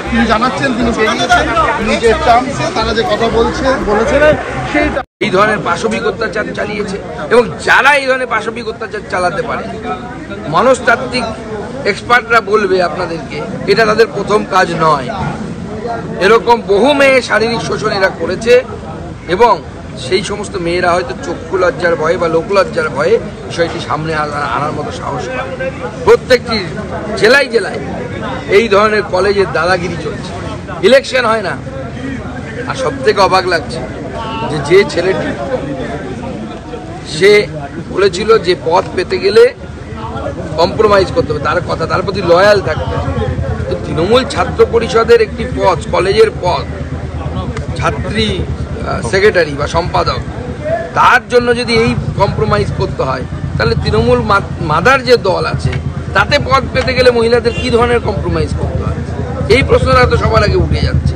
তিনি জানাচ্ছেন তিনি তারা যে কথা বলেছেন এই ধরনের পাশবিক অত্যাচার চালিয়েছে এবং যারা এই ধরনের পাশবিক অত্যাচার চালাতে পারে মনস্তাত্ত্বিক এক্সপার্টরা বলবে আপনাদেরকে এটা তাদের প্রথম কাজ নয়। এরকম বহু মেয়ে শারীরিক শোষণ এরা করেছে এবং সেই সমস্ত মেয়েরা হয়তো চক্ষু লজ্জার ভয়ে বা লোকলজ্জার ভয়ে বিষয়টি সামনে আনার মতো সাহস পায়। প্রত্যেকটি জেলায় জেলায় এই ধরনের কলেজের দাদাগিরি চলছে, ইলেকশন হয় না। আর সব থেকে অবাক লাগছে যে ছেলেটি সে বলেছিল যে পদ পেতে গেলে কম্প্রোমাইজ করতে হবে, তার কথা তার প্রতি লয়াল থাকতে হবে। তো তৃণমূল ছাত্র পরিষদের একটি পদ, কলেজের পদ, ছাত্রী সেক্রেটারি বা সম্পাদক, তার জন্য যদি এই কম্প্রোমাইজ করতে হয় তাহলে তৃণমূল মাদার যে দল আছে তাতে পদ পেতে গেলে মহিলাদের কি ধরনের কম্প্রোমাইজ করতে হয়, এই প্রশ্নটা তো সবার আগে উঠে যাচ্ছে।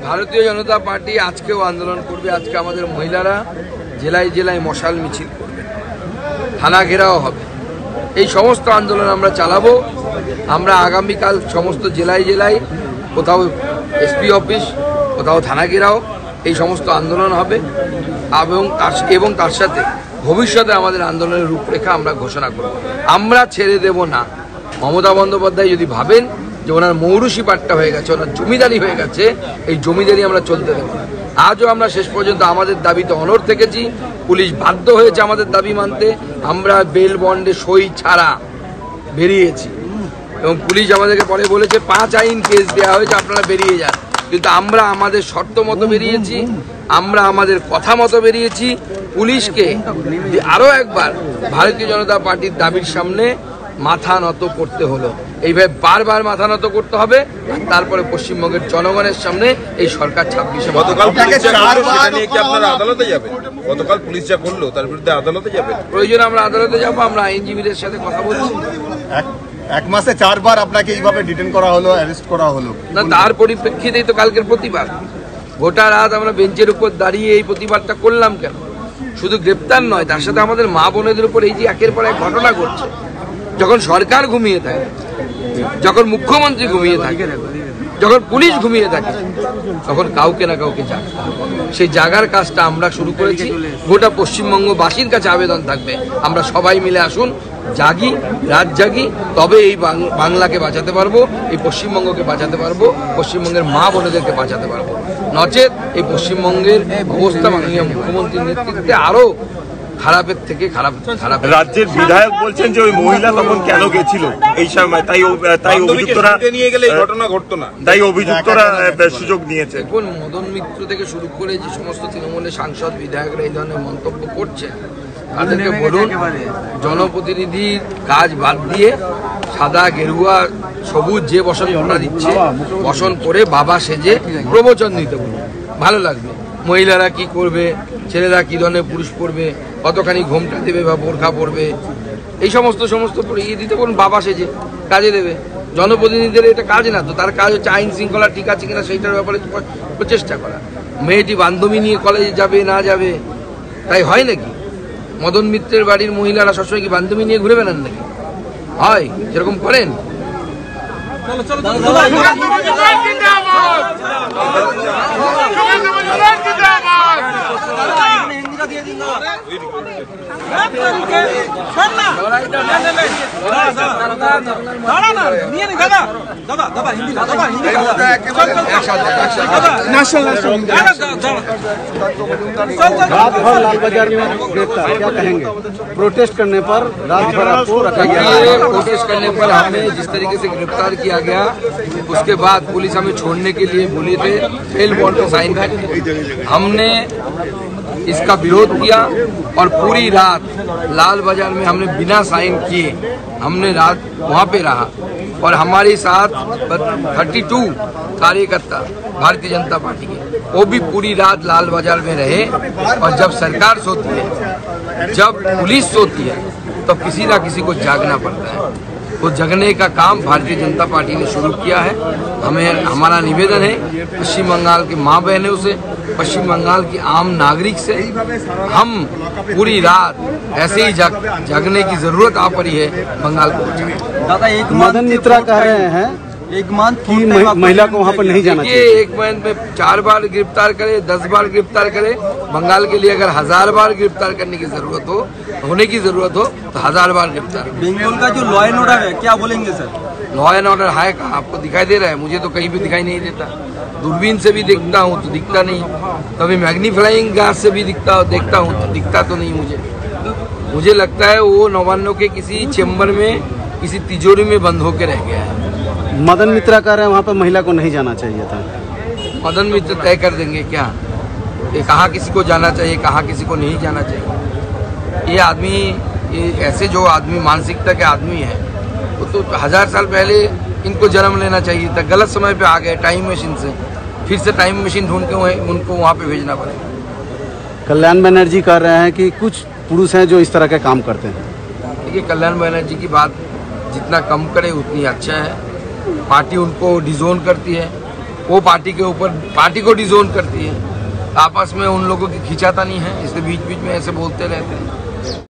ভারতীয় জনতা পার্টি আজকেও আন্দোলন করবে। আজকে আমাদের মহিলারা জেলায় জেলায় মশাল মিছিল করবে, থানা ঘেরাও হবে। এই সমস্ত আন্দোলন আমরা চালাবো। আমরা আগামীকাল সমস্ত জেলায় জেলায় কোথাও এসপি অফিস, কোথাও থানা ঘেরাও, এই সমস্ত আন্দোলন হবে এবং তার সাথে ভবিষ্যতে আমাদের আন্দোলনের রূপরেখা আমরা ঘোষণা করব। আমরা ছেড়ে দেব না। মমতা বন্দ্যোপাধ্যায় যদি ভাবেন যে ওনার মৌরুষি পাট্টা হয়ে গেছে, ওনার জমিদারি হয়ে গেছে, এই জমিদারি আমরা চলতে দেব না। আজও আমরা শেষ পর্যন্ত আমাদের দাবিতে অনড় থেকেছি। পুলিশ বাধ্য হয়েছে আমাদের দাবি মানতে। আমরা বেল বন্ডে সই ছাড়া বেরিয়েছি এবং পুলিশ আমাদেরকে পরে বলেছে 5 আইন কেস দেওয়া হয়েছে, আপনারা বেরিয়ে যান। কিন্তু আমরা আমাদের শর্ত মতো বেরিয়েছি, আমরা আমাদের কথা মতো বেরিয়েছি। পুলিশকে আরও একবার ভারতীয় জনতা পার্টির দাবির সামনে মাথা নত করতে হলো। এইভাবে বারবার মাথা নত করতে হবে। তারপরে পশ্চিমবঙ্গের জনগণের সামনে এই সরকার 26 গতকাল পুলিশ যা করলো তার বিরুদ্ধে আদালতে যাবে। প্রয়োজনে আমরা আদালতে যাবো। আমরা আইনজীবীদের সাথে কথা বলছি। এক মাসে 4 বার আপনাকে এইভাবে ডিটেইন করা হলো, অ্যারেস্ট করা হলো না, তার পরিপ্রেক্ষিতেই তো কালকের প্রতিবাদ। গোটা রাত আমরা বেঞ্চের উপর দাঁড়িয়ে এই প্রতিবাদটা করলাম কেন? শুধু গ্রেপ্তার নয়, তার সাথে আমাদের মা বোনেদের উপর এই যে একের পর এক ঘটনা ঘটছে। যখন সরকার ঘুমিয়ে থাকে, যখন মুখ্যমন্ত্রী ঘুমিয়ে থাকে, যখন পুলিশ ঘুমিয়ে থাকে, তখন কাউকে না কাউকে জাগে। সেই জাগার কাজটা আমরা শুরু করেছি। গোটা পশ্চিমবঙ্গবাসীর কাছে আবেদন থাকবে, আমরা সবাই মিলে আসুন, জাগি, রাত জাগি, তবে এই বাংলাকে বাঁচাতে পারবো, এই পশ্চিমবঙ্গকে বাঁচাতে পারবো, পশ্চিমবঙ্গের মা বোনেদেরকে বাঁচাতে পারবো। নচেত এই পশ্চিমবঙ্গের অবস্থা মাননীয় মুখ্যমন্ত্রীর নেতৃত্বে আরো খারাপের থেকে খারাপ। রাজ্যের বিধায়ক বলছেন যে ওই মহিলা তখন কেন গেছিল এই সময়, তাই অভিযুক্তরা নিয়ে গেলে এই ঘটনা ঘটতো না, তাই অভিযুক্তরা সুযোগ নিয়েছে। এখন মদন মিত্র থেকে শুরু করে যে সমস্ত তৃণমূলের সাংসদ বিধায়করা এই ধরনের মন্তব্য করছে, তাদেরকে বলুন জনপ্রতিনিধির কাজ বাদ দিয়ে সাদা, গেরুয়া, সবুজ যে বসন ঘটা দিচ্ছে, বসন করে বাবা সেজে প্রবচন দিতে বলুন, ভালো লাগবে। মহিলারা কি করবে, ছেলেরা কি ধরনের পুরুষ পরবে, কতখানি ঘোমটা দেবে বা বোরখা পরবে, এই সমস্ত ইয়ে দিতে বলুন, বাবা সেজে কাজে দেবে। জনপ্রতিনিধিদের এটা কাজ না তো, তার কাজ হচ্ছে আইন শৃঙ্খলা ঠিক আছে কিনা সেইটার ব্যাপারে প্রচেষ্টা করা। মেয়েটি বান্ধবী নিয়ে কলেজে যাবে না যাবে তাই হয় নাকি? মদন মিত্রের বাড়ির মহিলারা সবসময় কি বান্ধবী নিয়ে ঘুরে বেড়ান নাকি? হয় যেরকম করেন? लाल बाजार में गिरफ्तार, क्या कहेंगे? प्रोटेस्ट करने पर रात भर आपको रखा गया। प्रोटेस्ट करने पर हमें जिस तरीके से गिरफ्तार किया गया, उसके बाद पुलिस हमें छोड़ने के लिए बोली थे, बेल बॉन्ड पर साइन कर, हमने इसका विरोध किया और पूरी रात लाल बाजार में हमने बिना साइन किए हमने रात वहाँ पे रहा। और हमारे साथ 32 कार्यकर्ता भारतीय जनता पार्टी के वो भी पूरी रात लाल बाजार में रहे। और जब सरकार सोती है, जब पुलिस सोती है, तो किसी ना किसी को जागना पड़ता है। वो जगने का काम भारतीय जनता पार्टी ने शुरू किया है। हमारा निवेदन है पश्चिम बंगाल की माँ बहनों से, पश्चिम बंगाल की आम नागरिक से, हम पूरी रात ऐसे ही जागने की जरूरत आ पड़ी है बंगाल को बचाने। दादा एक मदन मित्रा कह रहे हैं एक मंथ की महिला को वहाँ पर नहीं जाना चाहिए। एक मंथ में 4 बार गिरफ्तार करे, 10 बार गिरफ्तार करे। बंगाल के लिए अगर 1000 बार गिरफ्तार करने की जरूरत हो, होने की जरूरत हो, तो 1000 बार गिरफ्तार। बंगाल का जो लॉ एंड ऑर्डर है, क्या बोलेंगे सर? लॉ एंड ऑर्डर है कहाँ? आपको दिखाई दे रहा है? मुझे तो कहीं भी दिखाई नहीं देता। दूरबीन से भी देखता हूँ तो दिखता नहीं, कभी मैग्नीफाइंग ग्लास से भी देखता हूँ तो दिखता तो नहीं मुझे लगता है वो नवान्नों के किसी चेम्बर में, किसी तिजोरी में बंद होकर रह गया है। मदन मित्रा कह रहे हैं वहाँ पर महिला को नहीं जाना चाहिए था। मदन मित्र तय कर देंगे क्या ये कहाँ किसी को जाना चाहिए, कहाँ किसी को नहीं जाना चाहिए। ये आदमी, ये ऐसे जो आदमी मानसिकता के आदमी है, वो तो 1000 साल पहले इनको जन्म लेना चाहिए था। गलत समय पे आ गए टाइम मशीन से, फिर से टाइम मशीन ढूंढ के उनको वहाँ पे भेजना पड़ेगा। कल्याण बनर्जी कह रहे हैं कि कुछ पुरुष हैं जो इस तरह के काम करते हैं। देखिए, कल्याण बनर्जी की बात जितना कम करे उतनी अच्छा है। पार्टी उनको डिजोन करती है, वो पार्टी के ऊपर पार्टी को डिजोन करती है। आपस में उन लोगों की खिंचाता नहीं है, इसलिए बीच बीच में ऐसे बोलते रहते हैं।